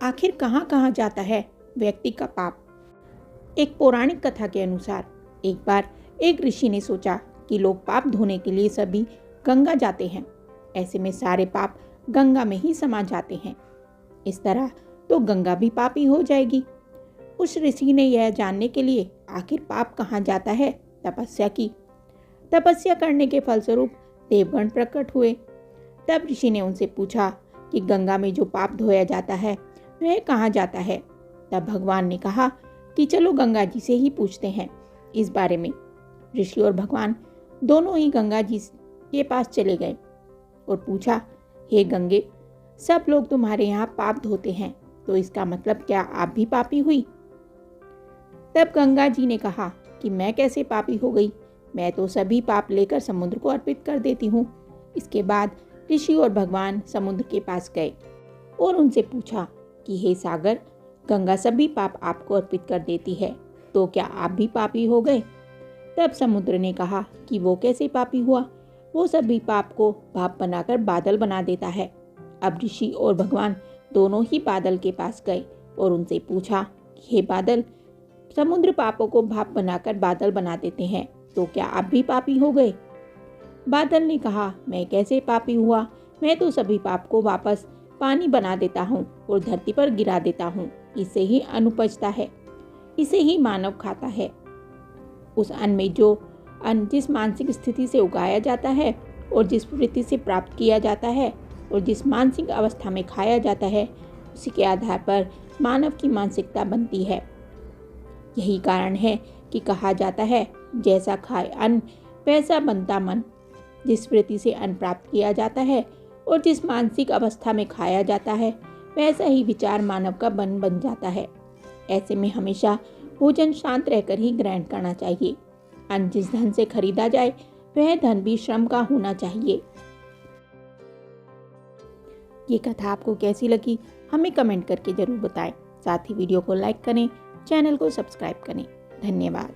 आखिर कहाँ कहाँ जाता है व्यक्ति का पाप। एक पौराणिक कथा के अनुसार एक बार एक ऋषि ने सोचा कि लोग पाप धोने के लिए सभी गंगा जाते हैं, ऐसे में सारे पाप गंगा में ही समा जाते हैं। इस तरह तो गंगा भी पापी हो जाएगी। उस ऋषि ने यह जानने के लिए आखिर पाप कहाँ जाता है तपस्या की। तपस्या करने के फलस्वरूप देवगण प्रकट हुए। तब ऋषि ने उनसे पूछा कि गंगा में जो पाप धोया जाता है वह कहाँ जाता है। तब भगवान ने कहा कि चलो गंगा जी से ही पूछते हैं इस बारे में। ऋषि और भगवान दोनों ही गंगा जी के पास चले गए और पूछा, हे गंगे, सब लोग तुम्हारे यहाँ पाप धोते हैं, तो इसका मतलब क्या आप भी पापी हुई? तब गंगा जी ने कहा कि मैं कैसे पापी हो गई, मैं तो सभी पाप लेकर समुद्र को अर्पित कर देती हूँ। इसके बाद ऋषि और भगवान समुद्र के पास गए और उनसे पूछा कि हे सागर, गंगा सभी पाप आपको अर्पित कर देती है, तो क्या आप भी पापी हो गए? तब समुद्र ने कहा कि वो कैसे पापी हुआ, वो सभी पाप को भाप बनाकर बादल बना देता है। अब ऋषि और भगवान दोनों ही बादल के पास गए और उनसे पूछा कि हे बादल, समुद्र पापों को भाप बनाकर बादल बना देते हैं, तो क्या आप भी पापी हो गए? बादल ने कहा, मैं कैसे पापी हुआ, मैं तो सभी पाप को वापस पानी बना देता हूँ और धरती पर गिरा देता हूँ। इससे ही अन्न उपजता है, इसे ही मानव खाता है। उस अन्न में जो अन्न जिस मानसिक स्थिति से उगाया जाता है और जिस वृत्ति से प्राप्त किया जाता है और जिस मानसिक अवस्था में खाया जाता है, उसी के आधार पर मानव की मानसिकता बनती है। यही कारण है कि कहा जाता है, जैसा खाए अन्न वैसा बनता मन। जिस वृत्ति से अन्न प्राप्त किया जाता है और जिस मानसिक अवस्था में खाया जाता है, वैसा ही विचार मानव का बन जाता है। ऐसे में हमेशा भोजन शांत रहकर ही ग्रहण करना चाहिए। अन्न जिस धन से खरीदा जाए वह धन भी श्रम का होना चाहिए। ये कथा आपको कैसी लगी हमें कमेंट करके जरूर बताएं। साथ ही वीडियो को लाइक करें, चैनल को सब्सक्राइब करें। धन्यवाद।